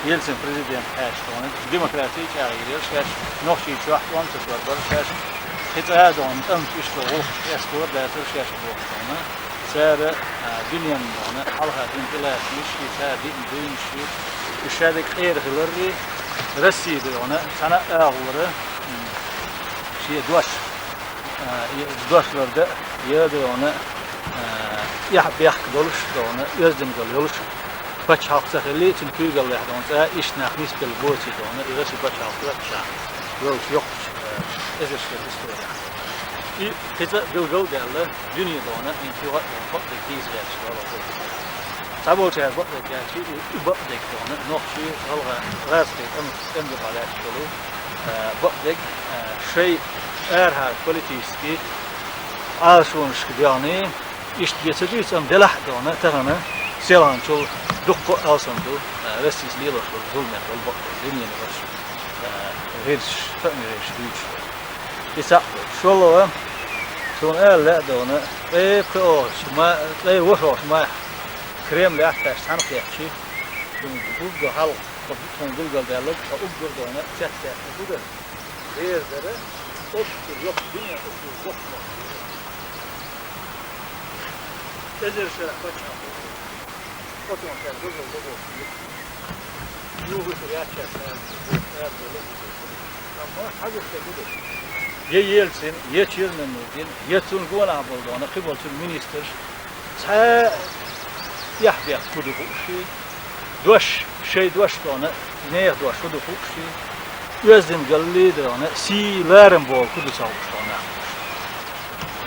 Yeltsin prezident Ashton, demokratik ağırıyor, şaş nohçi çoğun tasarruf şaş hitadan işte o eskor da şaş bu ona sara dünyanın ona halka intilaşmış hitabi duymuş işaret erhleri Rusya'da ona sana ağları şey doşlarda yerde ona yahbiyah doluş da ona özden doluş baş halksa hele çünkü gallerden iş nahnis bil boçi da ona irası baş halksa yok ezişler istiyor. Hita bilgil derler dünyada ona intihat bak da gizler var. Sabotaj bak da gerçi bak da ona nohçi halga rastı emde paylaş dolu. Bak da şey her politiski aşınış yani iş geçirdiysem delah da ona tağına selançol dukku alsandu resizliği var zulmen bak dünyanın var. Hiç tanımıyoruz hiç. İsa şolla son elle de ona o şuma şuma kremle ateş sanıqyaqçı bu hal bu Google derler o gördüğüne chatte bu da yerlere yok dünya yok. Ezerşe kaçma. Otomatik Google'da bu. Yuhu gerçekten ama hadise budur. Ye Yeltsin, ye Çirmenudin, ye Tunguan abuldu ona kıbolsun minister. Ta yahbiya kudu kuşi. Doş da ona neye doş kudu kuşi. Özden gallide ona silerin bol kudu savuştu ona.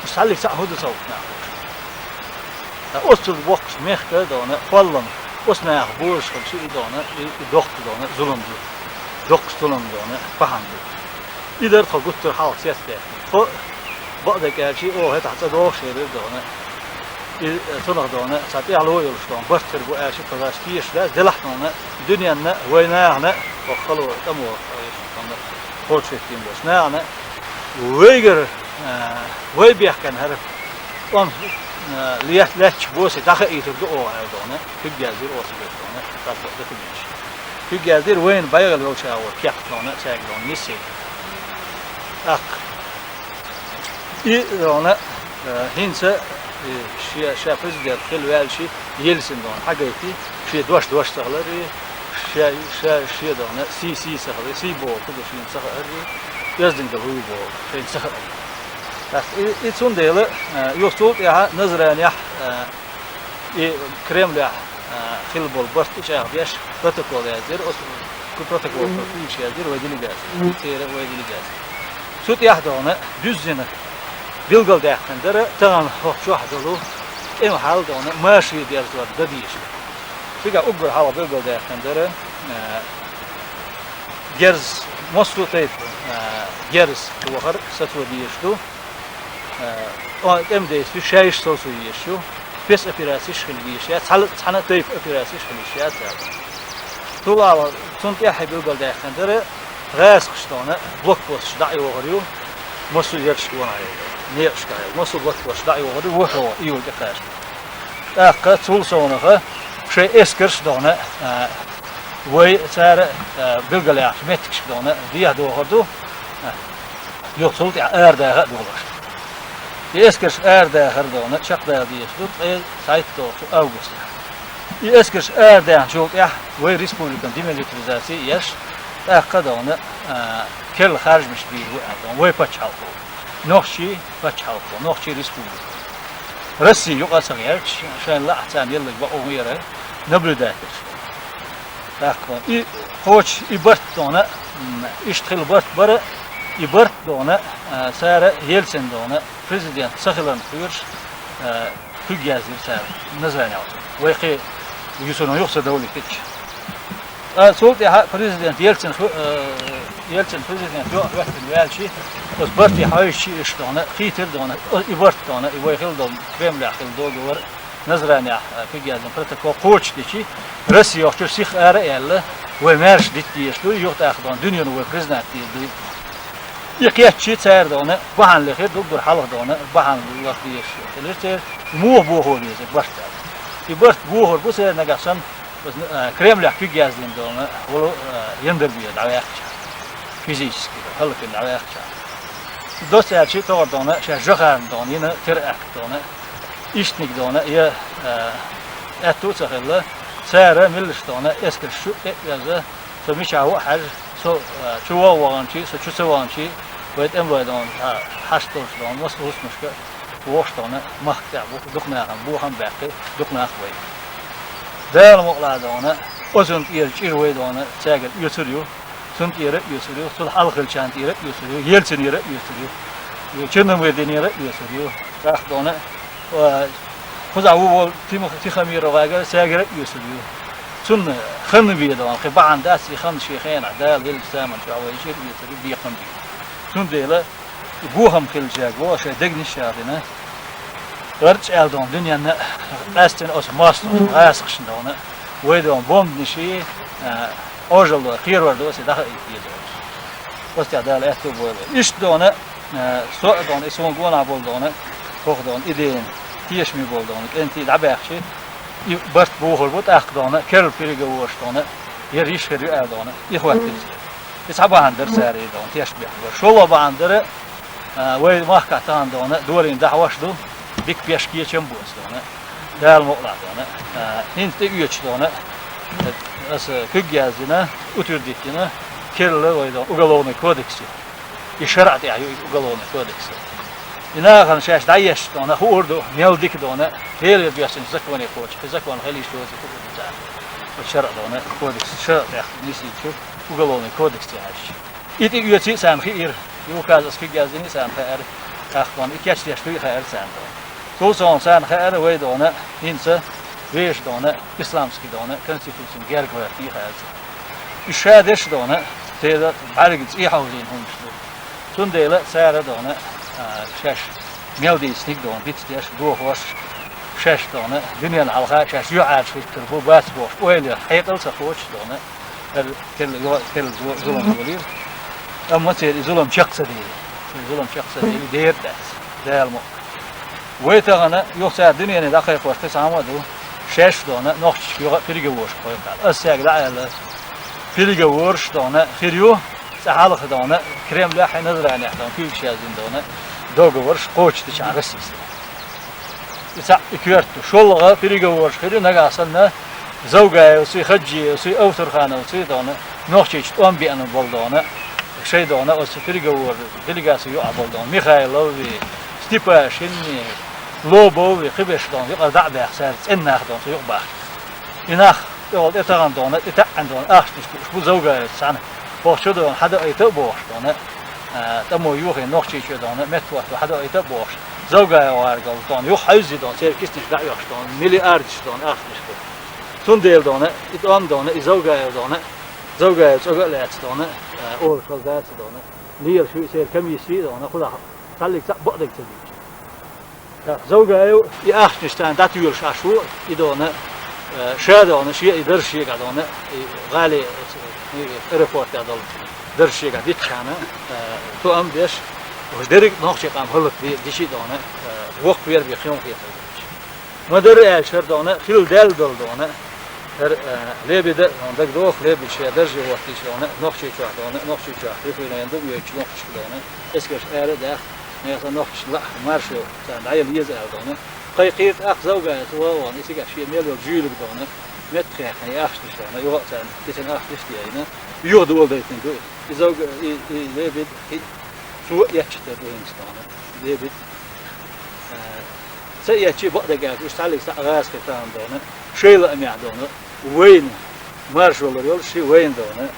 Sallik sahudu savuştu. Ostul boks mehte da ona fallan. Osna boş kılşı da ona doktu da ona zulümdü. Dokstulun da ona pahandı. İder taguttur halk sesle. O bada gerçi o hatta doğu şeyler de ona. Sonra da ona satı alı yoluştu. Bastır bu aşı pazarski işler delahna ona dünyanın oynayana bakalım tam o onda portrettiğim boş. Ne ana Uygur Uybiyakan her on liyatlaç boşu daha itirdi o ayda ona. Hüggeldir o sebep ona tatlıda kılmış. Hüggeldir oyun bayağı yol çağı yaptı ona çağırdı nisi. Ak. İ ona hinse şey prezident Hilvelşi Yeltsin don hakiki şey doş tağları şey de ona si sağları si bu kudu şeyin sağları yazdın da bu şeyin sağları. İçin deyli yoksul ya nazran ya Kremlya Hilbol bastı şey yaş protokol yazır o protokol bir şey yazır ve delegasiya seyre ve delegasiya. Sut yahda ona düzünü bilgil dağıtındır, tağın hoşçu ahdalı, en halde ona maaşı diyarız var da değişir. Çünkü o bir hava bilgil dağıtındır, gerz, Moskva tayf, gerz tuğar, satı değişti. O emdeyiz, şahiş sosu değişti. Pes operasyon şıklı sana tayf operasyon şıklı Tuğla, sunt yahi bilgil dağıtındır, gaz kıştağına, blok boş dahi oğruyor, Moskva yarıştı ona ayırdı. Ne işgal? Nasıl boş dahi oldu? Bu iyi oldu karşı. Akı tul sonra şey eskers dona ve sar bilgiler metik dona diye doğdu. Yoksul ya erdağa dolaştı. Eskers erdağa dona çakda diye tut sayt doğdu Ağustos. Eskers erdağa çok ya ve Respublikan demilitarizasiya yaş akı dona kel harcmış bir bu ve paçal. Nohçi paçalko, Nohçi Respublika. Rusya yok asıgıya, şanlı ahsan yıllık ve o yere nablüdadır. Takva. Koç ibart dona, iştil bart bara, ibart dona, sara Yeltsin dona, prezident sahilan kuyur, hügyazir sara, nazarına aldı. Ve ki, yüzünün yoksa devlet hiç. Soğuk ya prezident Yeltsin prezident yok vaktin velçi os barti hayşi işte ona khitir dona ibart dona ibayhil don Kremlya khil dogu var نظرانيا في جازم protokol koç diye Rusya yok sih ara elle ve merş diye yok taxdan dünyanın ve prezident diye İqiyatçı çağırdı onu bahanlı xir dur halıqdı onu bahanlı diye gelirse mu bu oluyor başta bir bu bu sefer ne gasan Kreml'e fi gazlinde onu o yandırmıyor ayakça fiziki halıqın ayakça dosyacı torda onu jokarında onu yine terakta onu işnikde onu ya ettu çağırlı سعر ملشتونه اسكر شو إذا سميش عو حاج سو شو وانشي سو شو سوانشي ويت أم ويدون حشتوش دون وصلوش مشكلة واشتونه مختع دخنا عم بوهم باقي دخنا خوي ده المقلع دونه أزنت يرجع ويدونه ساقل يسريو سنت يرق يسريو صلح الخل شانت يرق يسريو يلسن يرق يسريو يشنم ويدين يرق يسريو راح دونه خذ عوول في خمير وغاقل ساقر يسليو سن خن بيدوان خبا عن داس خن شيخين عدال ذل سامن شو عويشير يسليو بيقم بي سن ديلا بوهم كل جاق واشا دقن الشاطنة غرج الدون دنيا استن اوس ماستون غاسقشن دونا ويدون بوم نشي اوجل خير ورد وسي داخل يدوش وسي عدال اتو بولا ايش دونا سوء دون اسمون قوانا بول دونا فوق دون ايدين تيش مي بول دونك انت دعباخشي برت بوهر بوت اخدونه كل فريق وشتونه يريش خير اردونه اخوات تلزي يصعب عندر ساري دون تيش بيحضر شو بعندر وي ما كاتان دونه دورين دعواش دو بيك بيشكيه چمبوس دونه دال مقلع دونه انت üyeç دونه as kügyazina uturdikine kelle وي دون уголовный кодекс и шарат я уголовный кодекс إنها كان شاش دايش دونا خوردو ميلديك دونا هيل بياسن زكواني كوتش زكوان خليش توزي كل بتاع والشرع دونا كودكس شرع يا نسي شوف وقالوني كودكس تعيش إتي يوتي سام خير يوكاز اسكي جازيني سام خير أخوان إكياش تيشتوي خير سام دون سون سام خير وي دونا هنسا ويش دونا إسلامسكي دونا كونستيتيوشن غير كويرتي خير الشادش دونا تيدا عارقت إيه حوزين هم شلو سون ديلا سارة دونا شاش ميلدي سنيك دون بيتستيش بوه وش شاش دونه دنيا العلاقة شاش يعاد في التربو باس بوش وين حيقل سخوش دونه كل ظلم ولير أما تير ظلم شخص دي دير داس ده المو ويتغنا يوسع دنيا نداخل قوش تسامو دو شاش دونه نخش فريق وش قوي أسيق لا فريق وش دونه خيريو سحالخ دونه كريم لا حين نظر عن يحضن كل شيء زين دونه دوغ ورش قوش تشعر رسيس يسع كيرتو شولغا فريق ورش خيريو نقاصلنا زوجة وسي خجي وسي أوتر خانة وسي دونه نوخشيش تقوم بأنه بولدونه شيء دونه وسي فريق ورش دلقاسي يقع بولدونه ميخايلوفي ستيباشيني لوبوفي خبش دونه يقع دعبه حسار إناخ دونه يقبع إناخ يقول إتغان دونه إتعن دونه أخشتش بو زوجة سنة بوشو دون حدا أيتا بوش دونه تمو يوخي نوخشي شو دونه متوات وحدا أيتا بوش زوجة وارجل دونه يوخ حيزي دونه سير كيستش دع يوخش دونه ملياردش دونه أخشتش دونه سون ديل دونه إتقام دونه إزوجة دونه زوجة لات دونه أول خلدات دونه لير شو سير كم يسي دونه خدا خليك بقدك تبيج زوجة يأخشتش دونه داتيول شاشو إدونه شادونه شيء يدرشي قدونه غالي ريبورت هذا درشي قاعد يتخانق تو أم ديش ودرك ناقش قام هلك ديشي دونه وقت بير بيخيون فيه ما در أشهر دونه خيل دال دونه ليه بده عندك دوخ ليه بيشي درجة وقتيش دونه ناقش يشوح دونه ناقش يشوح ريفين عندهم يجي ناقش دونه إسكش ده نيسا ناقش لا مارشو سان عيل يزعل دونه قيقيت أخ زوجة توان إسكش شيء ميل وجيلك دونه متخيل يعني أخشش دونه يوقت سان كيسن أخشش دينا يود ولديتن دو إذا ليبد سوء يحشته بهنستانه ليبد سيأتي بعد جاك يستعلق غاز كتان دونه شيء لا ميعدونه وين مارشو الريول شيء وين دونه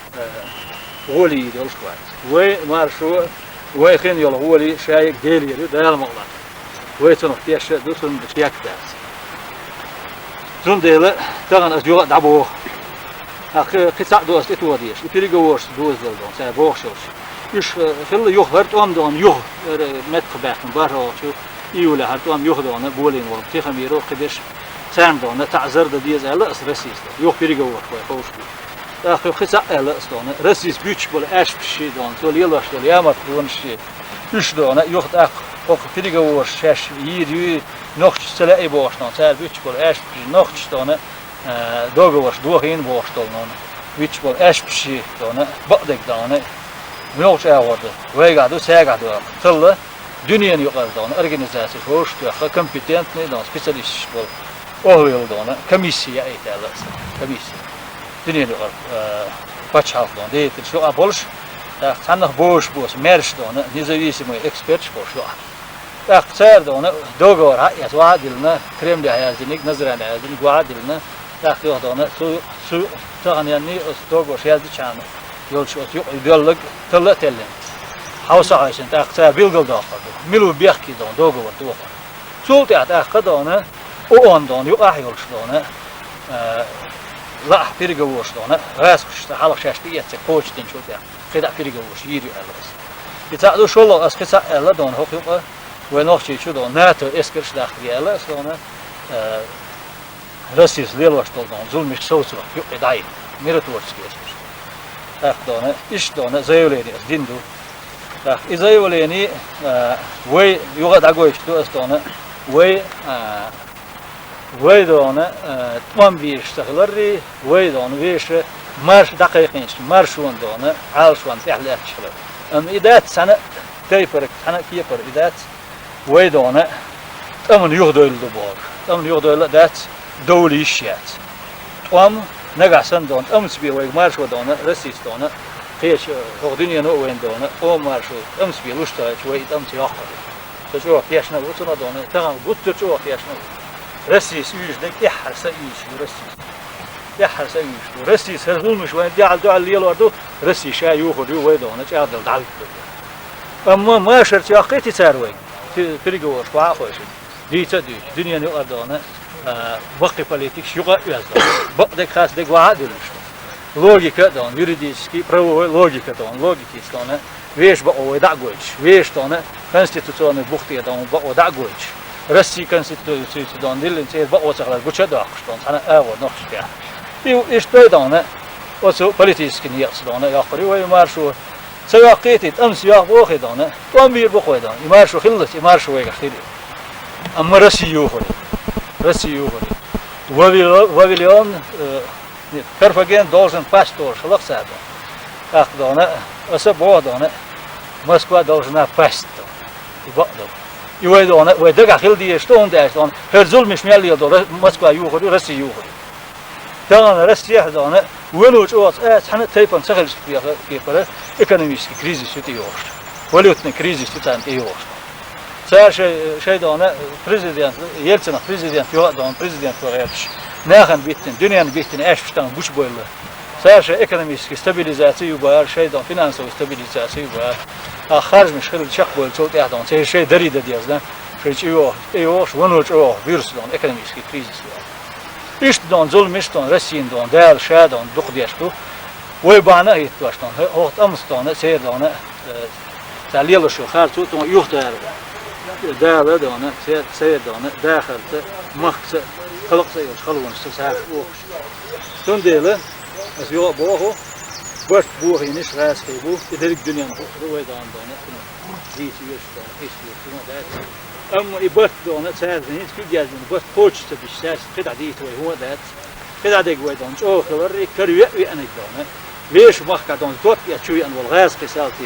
غولي يدول شوات وين مارشو وين خين يلا غولي شايك ديلي ده المغلق وين تنختيش دوسن بشياك داس زون ديلا تغن أسجوا دعبوه قصة دوست إتواديش يفرق ورش دوست دلدون سبوخشوش إيش خلي يخبرت أم دون يخ متخبأ من برا شو يولا هرتوام يخدونه بولين ورم تخميرو قدش sen de ona ta'zir da diye zelle asresiz. Yok biri gavur koy. Dahi kısa elle istone. Resis büyük böyle eş bir şey don. Tol yıllar tol yamat don şey. Üç de ona yok da o biri gavur şeş yiri nokçusela ey boştan. Ser büyük böyle eş bir nokçu da ona doğru doğhin boştan ona. Büyük böyle eş bir şey da ona baktık da ona. Yok şey vardı. Vegado segado. Tılla dünyanın yukarıda ona organizasyon hoş da kompetent ne da spesyalist bol. O yılda ona komissiya eyterler. Komissiya. Dünyanın yukarı başhalktan değil. Şu aboluş sanık boş merş da ona nizavisi ekspert boş. Ser da ona doğru hayat vaadilne Kreml hayatını nazarane hayatını vaadilne da ona su tağanyanı doğru şeydi çanı. Yolcu yok ideolog tılla tellen. Havsa ayşen ser bilgil da milu biyaki da doğru var. Sulti ata da ona o ondan yok yolcu da ona la biri gavur da ona ras kışta halk şaştı yetse koçtin çok ya. Keda biri gavur yiri alas. İta şolla askısa ella da ona hukuk ve nohçi şu da NATO eskirş daxiliyalar sonra Rusya lelvaştoldan zulmüş soğusu yok edayı. Miratorski eskirş. Da ona iş da ona zayıvleydi dindu. Da izayıvleyni ve yuga da goyştu astona ve da ona tam bir iştahları ve da onu veşe marş dakikayn marşun da ona alşwan tehler çıkıyor. Ama idat sana tayfır sana kiyapır idat ve da ona tamın yok döldü bu. Tamın yok döldü dat dövli işyat. Tam negasan da onu bir ve marş da ona resist da ona Kıyış o dünyanın o oyunda ona o marşı bir luşta ve tamsi yok. Şu vakti yaşına bu da ona tamam bu tür vakti yaşına Resis yüzde yahrsa yüz resis. Yahrsa yüz. Resis hızlmış ve diğer yıllarda resis şey yok oluyor ve de ona çağırdı davet ediyor. Ama maaşır çakıtı sarvay. Pirgor fahoş. Diyse diyor dünyanın orada ona vakti politik yok yazdı. Baktık khas de vaad edilmiş. Logika da yuridiski pravo logika da logiki stone veş ba o da goç. Veş stone konstitusyonu buxtiya da o da goç. Rusya konstitusyonundan dilin şey bak o çağlar bu çada akıştan sana ev nok çıkıyor. İşte da ona o su politik niyası da ona yakırıyor ve marşu sevakiyet amsi yak bu xida ona tam bir bu xida marşu xillas marşu ve xidi ama Rusya yok Vavilyon perfegen должен пастор шалах сада. Ах да она особо да она Москва должна пасть. И вот она вот да хилди что он да он херзул мишмяли да Москва юхори Россия юхори. Да Россия да она вынуч от сана тайпан сахал кепара экономический кризис это ёж. Валютный кризис это ёж. Царь şey da ona президент Yeltsin президент yok da on президент var. Nağın bittin, dünyanın bittin, eşmişten buç boylu. Sadece ekonomik stabilizasyon var, şeyden finansal stabilizasyon var. Harcmış, hırıl çak boylu çok yağdan, şey deri de diyazdan. Şey yok, vunuç o, virüsden, ekonomik kriz var. İşten, zulmüşten, Rusya'dan, değer şeyden, duqdiyashtu. Ve bana ihtiyaçtan, ortamızdan, seyirden, talyalı şu, harçu, yok değer var. Değerli de ona, seyirden, dağıldı, mahksa, kalıksa yok, kalıksa sahip olmuş. Son değil, az yok bu, baş bu iniş rahatsız bu, ilerik dünyanın bu veydan da ona, ziyeti yaşta, istiyor, da. Ama ibat da ona sahip değil, çünkü geldiğinde baş poçta bir şey, kıda değil ve huwa da, kıda değil veydan, çok kadar karıya ve anekdona. Veş mahkadan dört ya çuyan wal gaz qisalti.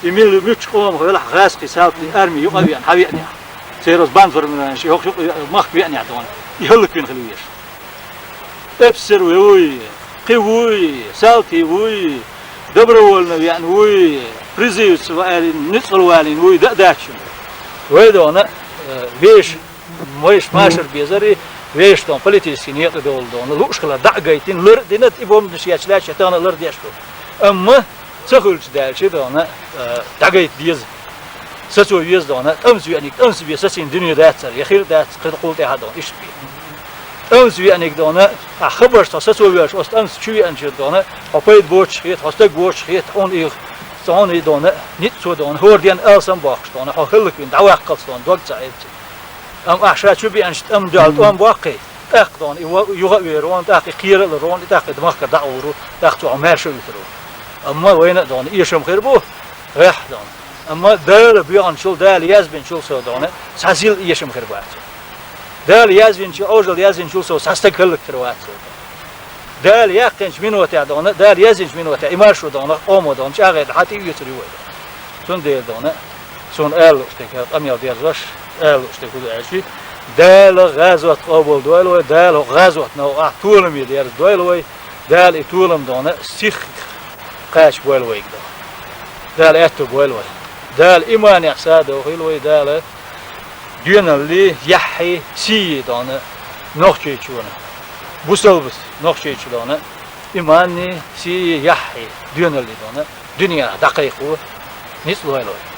Emil müç qom qala gaz qisalti armi yuqawiyan hawiyan. Seyros ban فرمان شيء هو مخ يعني عدوان يهلك بين خلويش ابسر وي قوي سالتي وي دبرولنا يعني وي بريزيوس وقالين نصل والين وي داشن ويدا انا ويش مش ماشر بيزري ويش دون политический нет долдо он лушкала дагайтин лыр динет ибом дишячла чатана лыр дешто amma цохулч дальше да она дагайт диз سسوا يزدون أمس يعني أمس بيساسين دنيا داتر يخير دات قد قلت هذا إيش بي أمس يعني دونا خبرت سسوا ويش أست أمس شو يعني دونا أبيد بوش خيط هستك بوش خيط أون إيه صان دونا نيت سو دونا هو ديان ألسن باقش دونا خلك من دعوة قصدون دوق زعيد أم أحشى شو بيانش أم دالت أم باقي تأخذون يوغا ويرون تأخذ خير الرون تأخذ دماغ دعورو تأخذ عمر شو يترو أما وين دون إيشم خير بو راح دون أما دال بيان شو دال يزبن شو سو دون سازيل إيشم خير بات دال يزبن شو أوجل يزبن شو سو ساستقل كروات دال يقتنش منو تعدونه دال يزنش منو تع إمار شو دونه أمو دون شاغد حتى يتري ويدا سون دير دونه سون آل اشتكى أميال ديرزش آل اشتكى دعشي دال غزوة قبول دويلوي دال غزوة نوع طولم يدير دويلوي دال طولم دونه سيخ قاش بويلوي كده دال أتو بويلوي دال إيمان يحساد وخيلوي دال دين اللي يحي سي دونه نخشي شونه بوسل بس نخشي شلونه إيماني سي يحي دين اللي دونه دنيا دقيقة نسلو هلوي